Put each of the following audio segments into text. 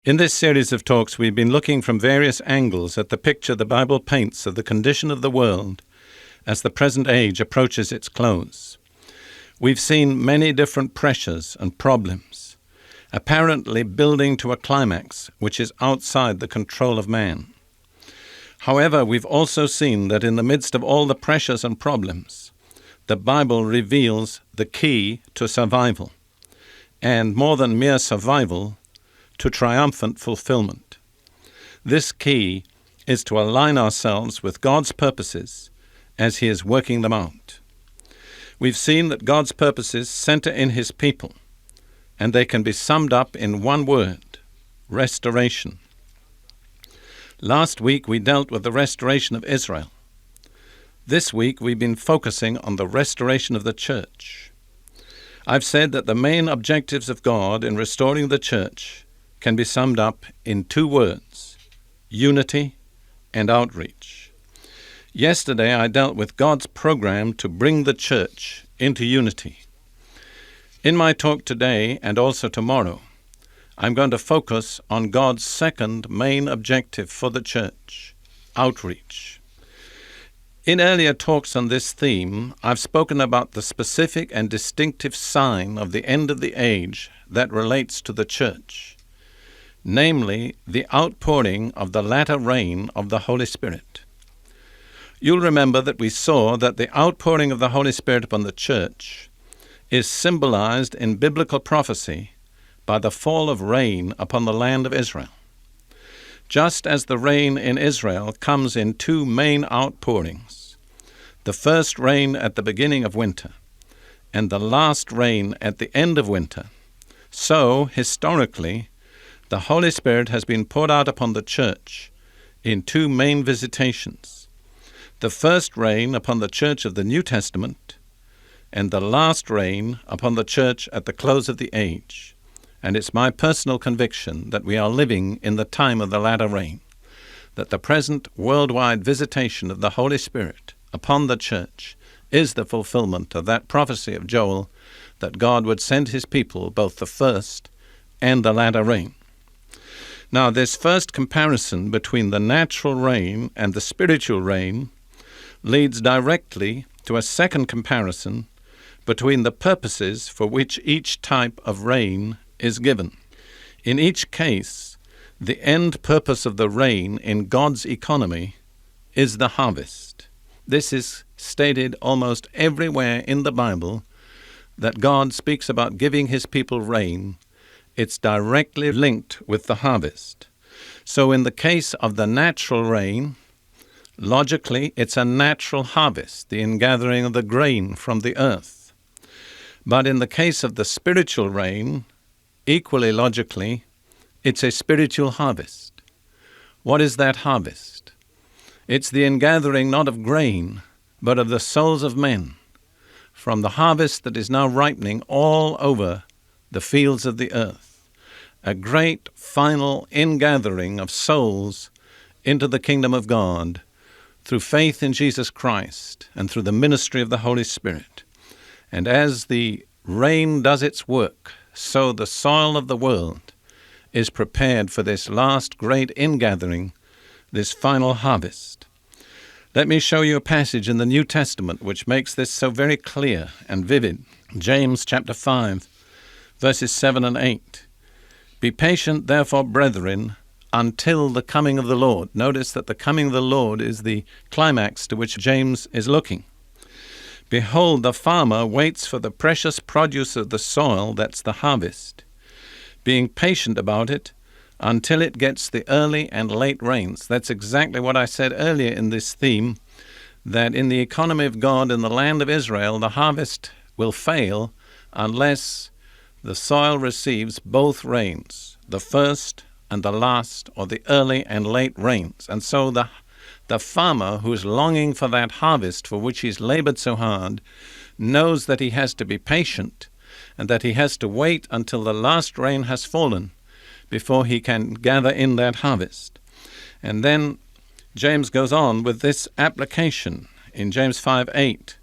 In this series of talks, we've been looking from various angles at the picture the Bible paints of the condition of the world as the present age approaches its close. We've seen many different pressures and problems, apparently building to a climax which is outside the control of man. However, we've also seen that in the midst of all the pressures and problems, the Bible reveals the key to survival, and more than mere survival, to triumphant fulfillment. This key is to align ourselves with God's purposes as He is working them out. We've seen that God's purposes center in His people, and they can be summed up in one word: restoration. Last week we dealt with the restoration of Israel. This week we've been focusing on the restoration of the church. I've said that the main objectives of God in restoring the church can be summed up in two words: unity and outreach. Yesterday I dealt with God's program to bring the church into unity. In my talk today and also tomorrow, I'm going to focus on God's second main objective for the church: outreach. In earlier talks on this theme, I've spoken about the specific and distinctive sign of the end of the age that relates to the church, namely the outpouring of the latter rain of the Holy Spirit. You'll remember that we saw that the outpouring of the Holy Spirit upon the church is symbolized in biblical prophecy by the fall of rain upon the land of Israel. Just as the rain in Israel comes in two main outpourings, the first rain at the beginning of winter and the last rain at the end of winter, so, historically, the Holy Spirit has been poured out upon the church in two main visitations: the first rain upon the church of the New Testament, and the last rain upon the church at the close of the age. And it's my personal conviction that we are living in the time of the latter rain, that the present worldwide visitation of the Holy Spirit upon the church is the fulfillment of that prophecy of Joel, that God would send His people both the first and the latter rain. Now, this first comparison between the natural rain and the spiritual rain leads directly to a second comparison between the purposes for which each type of rain is given. In each case, the end purpose of the rain in God's economy is the harvest. This is stated almost everywhere in the Bible that God speaks about giving His people rain. It's directly linked with the harvest. So in the case of the natural rain, logically, it's a natural harvest, the ingathering of the grain from the earth. But in the case of the spiritual rain, equally logically, it's a spiritual harvest. What is that harvest? It's the ingathering not of grain, but of the souls of men, from the harvest that is now ripening all over the fields of the earth. A great final ingathering of souls into the kingdom of God through faith in Jesus Christ and through the ministry of the Holy Spirit. And as the rain does its work, so the soil of the world is prepared for this last great ingathering, this final harvest. Let me show you a passage in the New Testament which makes this so very clear and vivid. James chapter 5, verses 7 and 8. Be patient, therefore, brethren, until the coming of the Lord. Notice that the coming of the Lord is the climax to which James is looking. Behold, the farmer waits for the precious produce of the soil, that's the harvest, being patient about it until it gets the early and late rains. That's exactly what I said earlier in this theme, that in the economy of God in the land of Israel, the harvest will fail unless the soil receives both rains, the first and the last, or the early and late rains. And so the farmer who's longing for that harvest for which he's labored so hard knows that he has to be patient and that he has to wait until the last rain has fallen before he can gather in that harvest. And then James goes on with this application in James 5:8.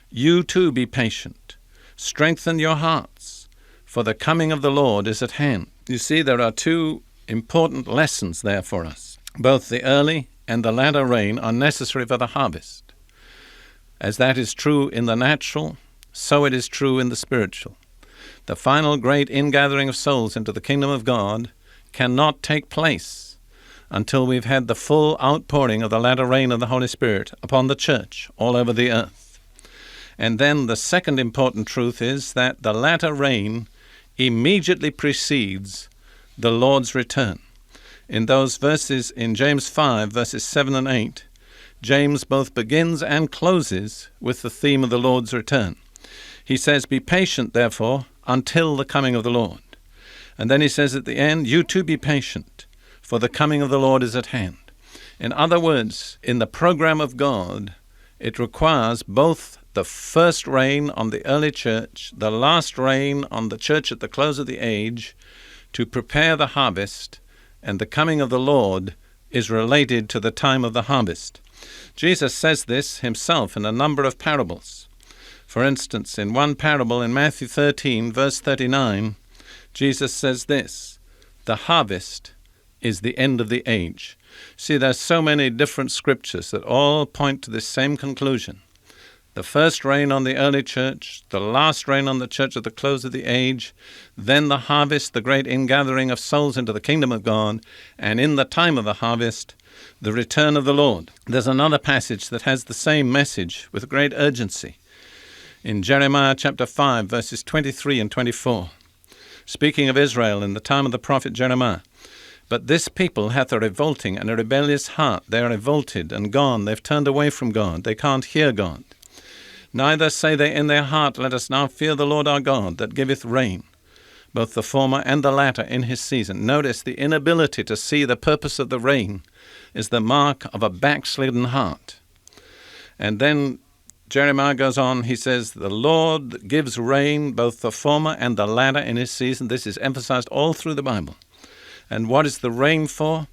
You too be patient, strengthen your hearts, for the coming of the Lord is at hand. You see, there are two important lessons there for us. Both the early and the latter rain are necessary for the harvest. As that is true in the natural, so it is true in the spiritual. The final great ingathering of souls into the kingdom of God cannot take place until we've had the full outpouring of the latter rain of the Holy Spirit upon the church all over the earth. And then the second important truth is that the latter rain immediately precedes the Lord's return. In those verses in James 5, verses 7 and 8, James both begins and closes with the theme of the Lord's return. He says, "Be patient, therefore, until the coming of the Lord." And then he says at the end, "You too be patient, for the coming of the Lord is at hand." In other words, in the program of God, it requires both the first rain on the early church, the last rain on the church at the close of the age, to prepare the harvest, and the coming of the Lord is related to the time of the harvest. Jesus says this himself in a number of parables. For instance, in one parable in Matthew 13, verse 39, Jesus says this, "The harvest is the end of the age." See, there's so many different scriptures that all point to this same conclusion. The first rain on the early church, the last rain on the church at the close of the age, then the harvest, the great ingathering of souls into the kingdom of God, and in the time of the harvest, the return of the Lord. There's another passage that has the same message with great urgency. In Jeremiah chapter 5, verses 23 and 24, speaking of Israel in the time of the prophet Jeremiah, "But this people hath a revolting and a rebellious heart. They are revolted and gone. They've turned away from God. They can't hear God. Neither say they in their heart, Let us now fear the Lord our God, that giveth rain, both the former and the latter in his season." Notice the inability to see the purpose of the rain is the mark of a backslidden heart. And then Jeremiah goes on, he says, "The Lord gives rain, both the former and the latter in his season." This is emphasized all through the Bible. And what is the rain for?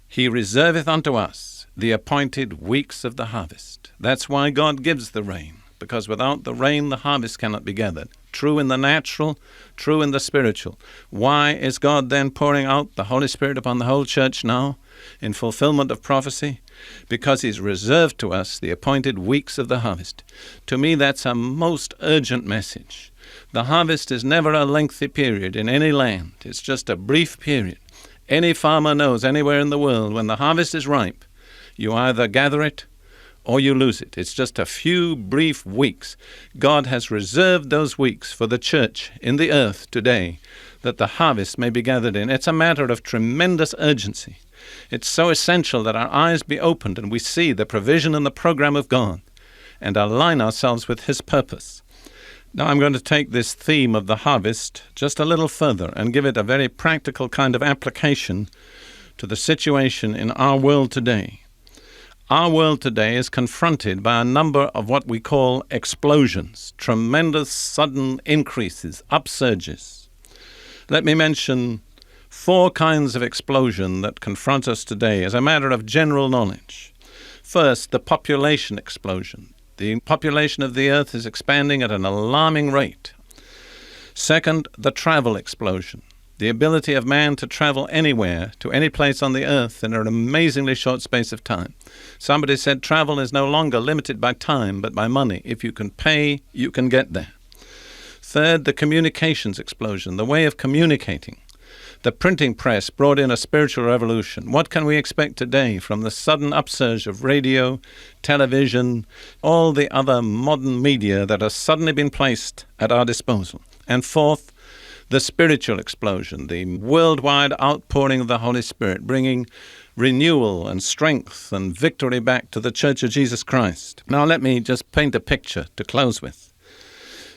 "He reserveth unto us the appointed weeks of the harvest." That's why God gives the rain, because without the rain, the harvest cannot be gathered. True in the natural, true in the spiritual. Why is God then pouring out the Holy Spirit upon the whole church now in fulfillment of prophecy? Because he's reserved to us the appointed weeks of the harvest. To me, that's a most urgent message. The harvest is never a lengthy period in any land. It's just a brief period. Any farmer knows anywhere in the world when the harvest is ripe, you either gather it or you lose it. It's just a few brief weeks. God has reserved those weeks for the church in the earth today that the harvest may be gathered in. It's a matter of tremendous urgency. It's so essential that our eyes be opened and we see the provision and the program of God and align ourselves with his purpose. Now I'm going to take this theme of the harvest just a little further and give it a very practical kind of application to the situation in our world today. Our world today is confronted by a number of what we call explosions, tremendous sudden increases, upsurges. Let me mention 4 kinds of explosion that confront us today as a matter of general knowledge. First, the population explosion. The population of the earth is expanding at an alarming rate. Second, the travel explosion. The ability of man to travel anywhere, to any place on the earth in an amazingly short space of time. Somebody said travel is no longer limited by time, but by money. If you can pay, you can get there. Third, the communications explosion, the way of communicating. The printing press brought in a spiritual revolution. What can we expect today from the sudden upsurge of radio, television, all the other modern media that has suddenly been placed at our disposal? And fourth, the spiritual explosion, the worldwide outpouring of the Holy Spirit, bringing renewal and strength and victory back to the Church of Jesus Christ. Now let me just paint a picture to close with.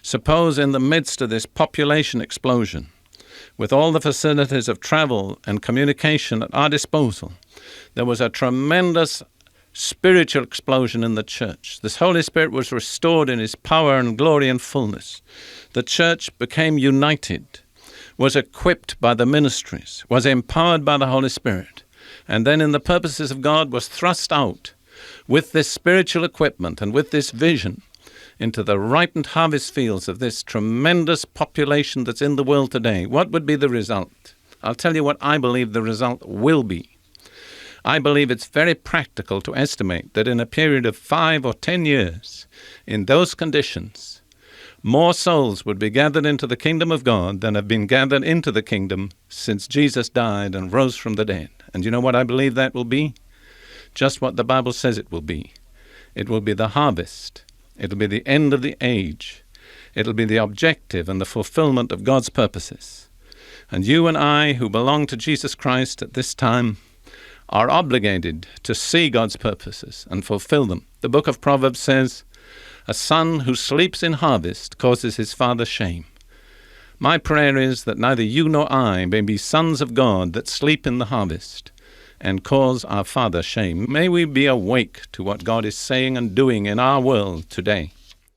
Suppose in the midst of this population explosion, with all the facilities of travel and communication at our disposal, there was a tremendous spiritual explosion in the church. This Holy Spirit was restored in his power and glory and fullness. The church became united, was equipped by the ministries, was empowered by the Holy Spirit, and then in the purposes of God was thrust out with this spiritual equipment and with this vision into the ripened harvest fields of this tremendous population that's in the world today. What would be the result? I'll tell you what I believe the result will be. I believe it's very practical to estimate that in a period of 5 or 10 years, in those conditions, more souls would be gathered into the kingdom of God than have been gathered into the kingdom since Jesus died and rose from the dead. And you know what I believe that will be? Just what the Bible says it will be. It will be the harvest. It will be the end of the age. It will be the objective and the fulfillment of God's purposes. And you and I, who belong to Jesus Christ at this time, are obligated to see God's purposes and fulfill them. The book of Proverbs says, "A son who sleeps in harvest causes his father shame." My prayer is that neither you nor I may be sons of God that sleep in the harvest and cause our Father shame. May we be awake to what God is saying and doing in our world today.